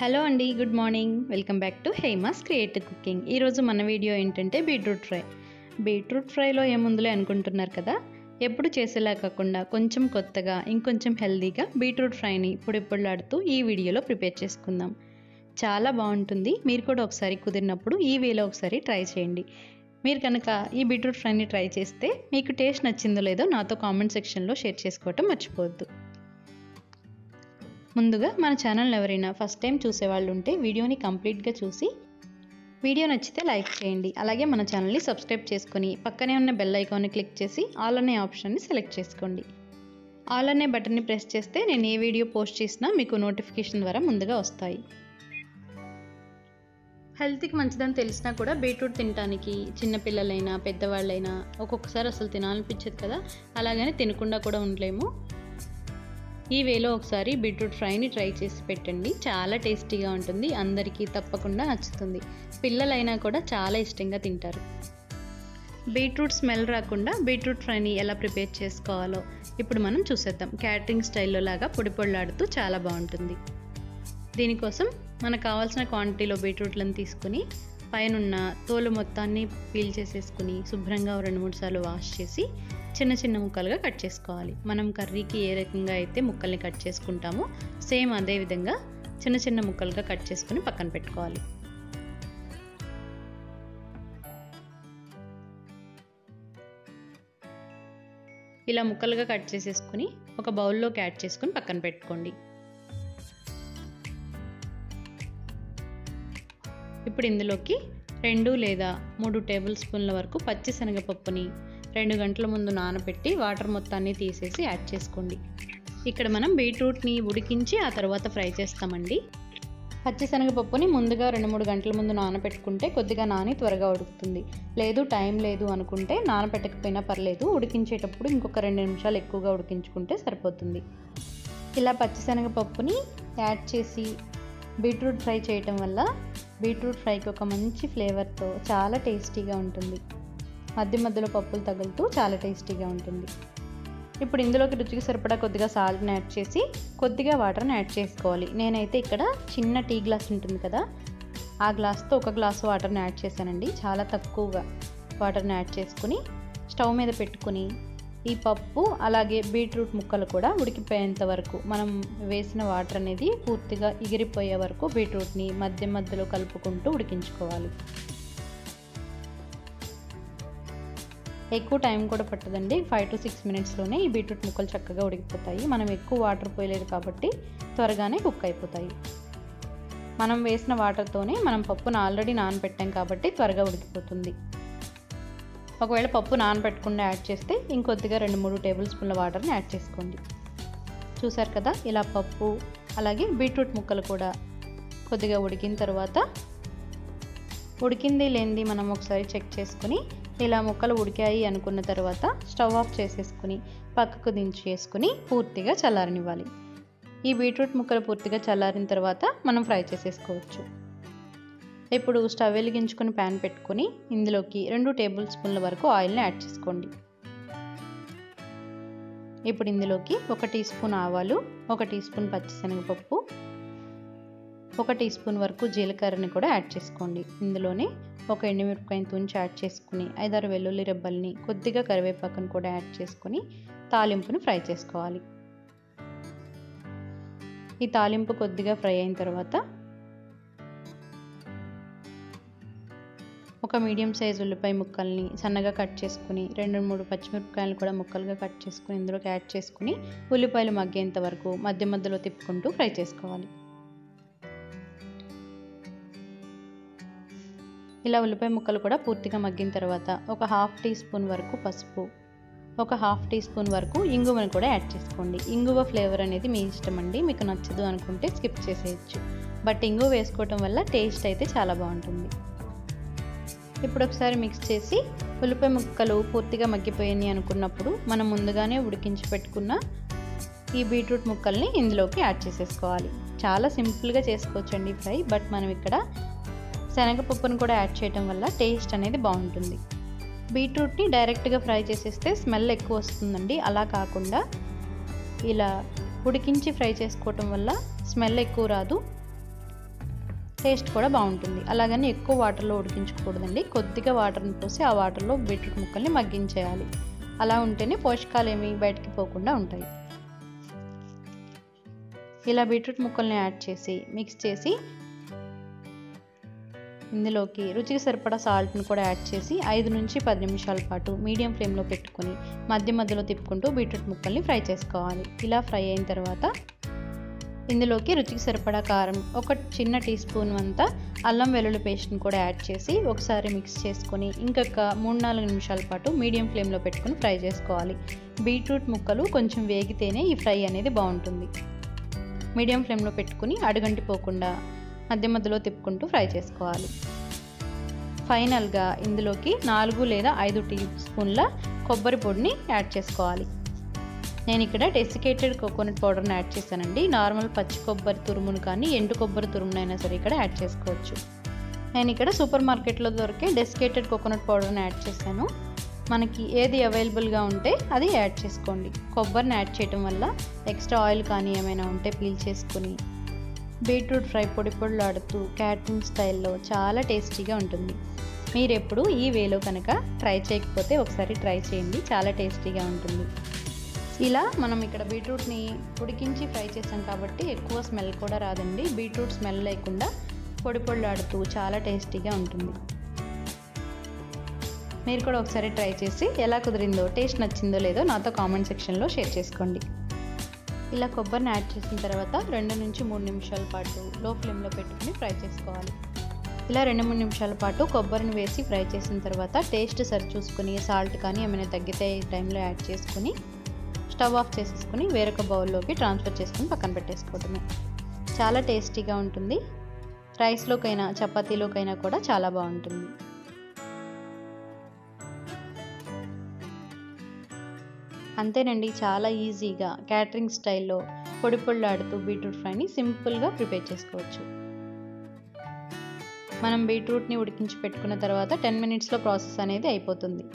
Hello అండి, good morning. Welcome back to Hema's creative cooking. ఈరోజు మన వీడియో ఏంటంటే బీట్రూట్ ఫ్రై. బీట్రూట్ ఫ్రైలో ఏముందులే అనుకుంటున్నారు కదా. ఎప్పుడు చేసేలా కాకుండా కొంచెం కొత్తగా, ఇంకొంచెం హెల్దీగా బీట్రూట్ ఫ్రైని పొడిపొడిలాడుతూ ఈ వీడియోలో ప్రిపేర్ చేసుకుందాం. చాలా బాగుంటుంది. మీరు కూడా ఒకసారి కుదిరినప్పుడు ఈ వేలో ఒకసారి ట్రై చేయండి. మీరు కనుక ఈ బీట్రూట్ ఫ్రైని ట్రై చేస్తే మీకు టేస్ట్ నచ్చిందో లేదో నాతో కామెంట్ సెక్షన్లో షేర్ చేసుకోవటం మర్చిపోవద్దు. ముందుగా మన ఛానల్ ఎవరైనా ఫస్ట్ టైం చూసేవాళ్ళు ఉంటే వీడియోని కంప్లీట్గా చూసి వీడియో నచ్చితే లైక్ చేయండి. అలాగే మన ఛానల్ని సబ్స్క్రైబ్ చేసుకొని పక్కనే ఉన్న బెల్ ఐకాన్ని క్లిక్ చేసి ఆల్ అనే ఆప్షన్ని సెలెక్ట్ చేసుకోండి. ఆల్ అనే బటన్ని ప్రెస్ చేస్తే నేను ఏ వీడియో పోస్ట్ చేసినా మీకు నోటిఫికేషన్ ద్వారా ముందుగా వస్తాయి. హెల్త్కి మంచిదని తెలిసినా కూడా బీట్రూట్ తినడానికి చిన్నపిల్లలైనా పెద్దవాళ్ళైనా ఒక్కొక్కసారి అసలు తినాలనిపించదు కదా. అలాగని తినకుండా కూడా ఉండలేము. ఈ వేలో ఒకసారి బీట్రూట్ ఫ్రైని ట్రై చేసి పెట్టండి. చాలా టేస్టీగా ఉంటుంది. అందరికీ తప్పకుండా నచ్చుతుంది. పిల్లలైనా కూడా చాలా ఇష్టంగా తింటారు. బీట్రూట్ స్మెల్ రాకుండా బీట్రూట్ ఫ్రైని ఎలా ప్రిపేర్ చేసుకోవాలో ఇప్పుడు మనం చూసేద్దాం. క్యాటరింగ్ స్టైల్లో లాగా పొడిపొడిలాడుతూ చాలా బాగుంటుంది. దీనికోసం మనకు కావాల్సిన క్వాంటిటీలో బీట్రూట్లను తీసుకుని పైనున్న తోలు మొత్తాన్ని పీల్ చేసేసుకుని శుభ్రంగా 2-3 సార్లు వాష్ చేసి చిన్న చిన్న ముక్కలుగా కట్ చేసుకోవాలి. మనం కర్రీకి ఏ రకంగా అయితే ముక్కల్ని కట్ చేసుకుంటామో సేమ్ అదే విధంగా చిన్న చిన్న ముక్కలుగా కట్ చేసుకుని పక్కన పెట్టుకోవాలి. ఇలా ముక్కలుగా కట్ చేసేసుకుని ఒక బౌల్లోకి యాడ్ చేసుకుని పక్కన పెట్టుకోండి. ఇప్పుడు ఇందులోకి 2 లేదా 3 టేబుల్ స్పూన్ల వరకు పచ్చిశనగపప్పుని 2 గంటల ముందు నానబెట్టి వాటర్ మొత్తాన్ని తీసేసి యాడ్ చేసుకోండి. ఇక్కడ మనం బీట్రూట్ని ఉడికించి ఆ తర్వాత ఫ్రై చేస్తామండి. పచ్చిశనగపప్పుని ముందుగా 2-3 గంటల ముందు నానబెట్టుకుంటే కొద్దిగా నాని త్వరగా ఉడుకుతుంది. లేదు టైం లేదు అనుకుంటే నానబెట్టకపోయినా పర్లేదు, ఉడికించేటప్పుడు ఇంకొక 2 నిమిషాలు ఎక్కువగా ఉడికించుకుంటే సరిపోతుంది. ఇలా పచ్చిశనగపప్పుని యాడ్ చేసి బీట్రూట్ ఫ్రై చేయటం వల్ల బీట్రూట్ ఫ్రైకి ఒక మంచి ఫ్లేవర్తో చాలా టేస్టీగా ఉంటుంది. మధ్య మధ్యలో పప్పులు తగులుతూ చాలా టేస్టీగా ఉంటుంది. ఇప్పుడు ఇందులోకి రుచికి సరిపడా కొద్దిగా సాల్ట్ని యాడ్ చేసి కొద్దిగా వాటర్ని యాడ్ చేసుకోవాలి. నేనైతే ఇక్కడ చిన్న టీ గ్లాస్ ఉంటుంది కదా, ఆ గ్లాస్తో 1 గ్లాసు వాటర్ని యాడ్ చేశానండి. చాలా తక్కువగా వాటర్ని యాడ్ చేసుకుని స్టవ్ మీద పెట్టుకుని ఈ పప్పు అలాగే బీట్రూట్ ముక్కలు కూడా ఉడికిపోయేంత వరకు మనం వేసిన వాటర్ అనేది పూర్తిగా ఎగిరిపోయే వరకు బీట్రూట్ని మధ్య మధ్యలో కలుపుకుంటూ ఉడికించుకోవాలి. ఎక్కువ టైం కూడా పట్టదండి. 5 to 6 మినిట్స్లోనే ఈ బీట్రూట్ ముక్కలు చక్కగా ఉడికిపోతాయి. మనం ఎక్కువ వాటర్ పోయలేదు కాబట్టి త్వరగానే కుక్ అయిపోతాయి. మనం వేసిన వాటర్తోనే మనం పప్పును ఆల్రెడీ నానబెట్టాం కాబట్టి త్వరగా ఉడికిపోతుంది. ఒకవేళ పప్పు నానబెట్టకుండా యాడ్ చేస్తే ఇంకొద్దిగా 2-3 టేబుల్ స్పూన్ల వాటర్ని యాడ్ చేసుకోండి. చూసారు కదా, ఇలా పప్పు అలాగే బీట్రూట్ ముక్కలు కూడా కొద్దిగా ఉడికిన తర్వాత ఉడికింది లేనిది మనం ఒకసారి చెక్ చేసుకుని ఇలా ముక్కలు ఉడికాయి అనుకున్న తర్వాత స్టవ్ ఆఫ్ చేసేసుకుని పక్కకు దించేసుకుని పూర్తిగా చల్లారనివ్వాలి. ఈ బీట్రూట్ ముక్కలు పూర్తిగా చల్లారిన తర్వాత మనం ఫ్రై చేసేసుకోవచ్చు. ఇప్పుడు స్టవ్ వెలిగించుకుని ప్యాన్ పెట్టుకుని ఇందులోకి 2 టేబుల్ స్పూన్ల వరకు ఆయిల్ని యాడ్ చేసుకోండి. ఇప్పుడు ఇందులోకి 1 టీ స్పూన్ ఆవాలు, 1 టీ స్పూన్ పచ్చిశనగపప్పు, 1 టీ స్పూన్ వరకు జీలకర్రని కూడా యాడ్ చేసుకోండి. ఇందులోనే 1 ఎండుమిరపకాయని తుంచి యాడ్ చేసుకుని 5-6 వెల్లుల్లి రెబ్బల్ని కొద్దిగా కరివేపాకును కూడా యాడ్ చేసుకుని తాలింపుని ఫ్రై చేసుకోవాలి. ఈ తాలింపు కొద్దిగా ఫ్రై అయిన తర్వాత ఒక మీడియం సైజు ఉల్లిపాయ ముక్కల్ని సన్నగా కట్ చేసుకుని 2-3 పచ్చిమిరపకాయలు కూడా ముక్కలుగా కట్ చేసుకుని ఇందులోకి యాడ్ చేసుకుని ఉల్లిపాయలు మగ్గేంత వరకు మధ్య మధ్యలో తిప్పుకుంటూ ఫ్రై చేసుకోవాలి. ఇలా ఉల్లిపాయ ముక్కలు కూడా పూర్తిగా మగ్గిన తర్వాత ఒక 1/2 టీ స్పూన్ వరకు పసుపు, ఒక 1/2 టీ స్పూన్ వరకు ఇంగువను కూడా యాడ్ చేసుకోండి. ఇంగువ ఫ్లేవర్ అనేది మీ ఇష్టం అండి. మీకు నచ్చదు అనుకుంటే స్కిప్ చేసేయచ్చు. బట్ ఇంగువ వేసుకోవటం వల్ల టేస్ట్ అయితే చాలా బాగుంటుంది. ఇప్పుడు ఒకసారి మిక్స్ చేసి ఉల్లిపాయ ముక్కలు పూర్తిగా మగ్గిపోయింది అనుకున్నప్పుడు మనం ముందుగానే ఉడికించి పెట్టుకున్న ఈ బీట్రూట్ ముక్కల్ని ఇందులోకి యాడ్ చేసేసుకోవాలి. చాలా సింపుల్గా చేసుకోవచ్చండి ఫ్రై. బట్ మనం ఇక్కడ శనగపప్పును కూడా యాడ్ చేయడం వల్ల టేస్ట్ అనేది బాగుంటుంది. బీట్రూట్ని డైరెక్ట్గా ఫ్రై చేసేస్తే స్మెల్ ఎక్కువ వస్తుందండి. అలా కాకుండా ఇలా ఉడికించి ఫ్రై చేసుకోవటం వల్ల స్మెల్ ఎక్కువ రాదు. టేస్ట్ కూడా బాగుంటుంది. అలాగని ఎక్కువ వాటర్లో ఉడికించకూడదండి. కొద్దిగా వాటర్ని పోసి ఆ వాటర్లో బీట్రూట్ ముక్కల్ని మగ్గించేయాలి. అలా ఉంటేనే పోషకాలు ఏమి బయటికి పోకుండా ఉంటాయి. ఇలా బీట్రూట్ ముక్కల్ని యాడ్ చేసి మిక్స్ చేసి ఇందులోకి రుచికి సరిపడా సాల్ట్ని కూడా యాడ్ చేసి 5 నుంచి 10 నిమిషాల పాటు మీడియం ఫ్లేమ్లో పెట్టుకొని మధ్య మధ్యలో తిప్పుకుంటూ బీట్రూట్ ముక్కల్ని ఫ్రై చేసుకోవాలి. ఇలా ఫ్రై అయిన తర్వాత ఇందులోకి రుచికి సరిపడా కారం, ఒక చిన్న టీ స్పూన్ అంతా అల్లం వెల్లుల్లి పేస్ట్ని కూడా యాడ్ చేసి ఒకసారి మిక్స్ చేసుకొని ఇంకొక 3-4 నిమిషాల పాటు మీడియం ఫ్లేమ్లో పెట్టుకొని ఫ్రై చేసుకోవాలి. బీట్రూట్ ముక్కలు కొంచెం వేగితేనే ఈ ఫ్రై అనేది బాగుంటుంది. మీడియం ఫ్లేమ్లో పెట్టుకుని అడుగంటిపోకుండా మధ్య మధ్యలో తిప్పుకుంటూ ఫ్రై చేసుకోవాలి. ఫైనల్గా ఇందులోకి 4 లేదా 5 టీ స్పూన్ల కొబ్బరి పొడిని యాడ్ చేసుకోవాలి. నేను ఇక్కడ డెసికేటెడ్ కోకోనట్ పౌడర్ని యాడ్ చేశానండి. నార్మల్ పచ్చి కొబ్బరి తురుమును కానీ ఎండు కొబ్బరి తురుమునైనా సరే ఇక్కడ యాడ్ చేసుకోవచ్చు. నేను ఇక్కడ సూపర్ మార్కెట్లో దొరికే డెసికేటెడ్ కోకోనట్ పౌడర్ని యాడ్ చేశాను. మనకి ఏది అవైలబుల్గా ఉంటే అది యాడ్ చేసుకోండి. కొబ్బరిని యాడ్ చేయడం వల్ల ఎక్స్ట్రా ఆయిల్ కానీ ఏమైనా ఉంటే పీల్ చేసుకుని బీట్రూట్ ఫ్రై పొడి పొడిలాడుతూ క్యాటరింగ్ స్టైల్లో చాలా టేస్టీగా ఉంటుంది. మీరు ఎప్పుడు ఈ వేలో కనుక ట్రై చేయకపోతే ఒకసారి ట్రై చేయండి, చాలా టేస్టీగా ఉంటుంది. ఇలా మనం ఇక్కడ బీట్రూట్ని ఉడికించి ఫ్రై చేసాం కాబట్టి ఎక్కువ స్మెల్ కూడా రాదండి. బీట్రూట్ స్మెల్ లేకుండా పొడి పొడిలాడుతూ చాలా టేస్టీగా ఉంటుంది. మీరు కూడా ఒకసారి ట్రై చేసి ఎలా కుదిరిందో, టేస్ట్ నచ్చిందో లేదో నాతో కామెంట్ సెక్షన్లో షేర్ చేసుకోండి. ఇలా కొబ్బరిని యాడ్ చేసిన తర్వాత 2 నుంచి 3 నిమిషాల పాటు లో ఫ్లేమ్లో పెట్టుకుని ఫ్రై చేసుకోవాలి. ఇలా 2-3 నిమిషాల పాటు కొబ్బరిని వేసి ఫ్రై చేసిన తర్వాత టేస్ట్ సరి చూసుకుని సాల్ట్ కానీ ఏమైనా తగ్గితే ఈ టైంలో యాడ్ చేసుకుని స్టవ్ ఆఫ్ చేసేసుకుని వేరొక బౌల్లోకి ట్రాన్స్ఫర్ చేసుకుని పక్కన పెట్టేసుకోవడమే. చాలా టేస్టీగా ఉంటుంది. రైస్లోకైనా చపాతీలోకైనా కూడా చాలా బాగుంటుంది. అంతేనండి, చాలా ఈజీగా క్యాటరింగ్ స్టైల్లో పొడి పొడిలాడుతూ బీట్రూట్ ఫ్రైని సింపుల్గా ప్రిపేర్ చేసుకోవచ్చు. మనం బీట్రూట్ని ఉడికించి పెట్టుకున్న తర్వాత 10 మినిట్స్లో ప్రాసెస్ అనేది అయిపోతుంది.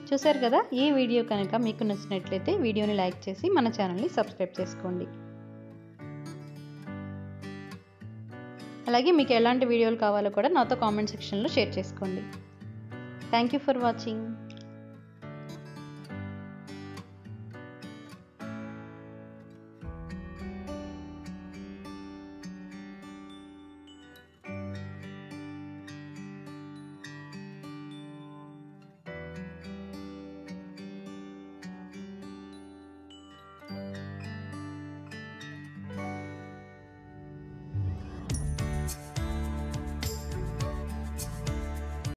చూసారు కదా, ఈ వీడియో కనుక మీకు నచ్చినట్లయితే వీడియోని లైక్ చేసి మన ఛానల్ని సబ్స్క్రైబ్ చేసుకోండి. అలాగే మీకు ఎలాంటి వీడియోలు కావాలో కూడా నాతో కామెంట్ సెక్షన్లో షేర్ చేసుకోండి. Thank you for watching.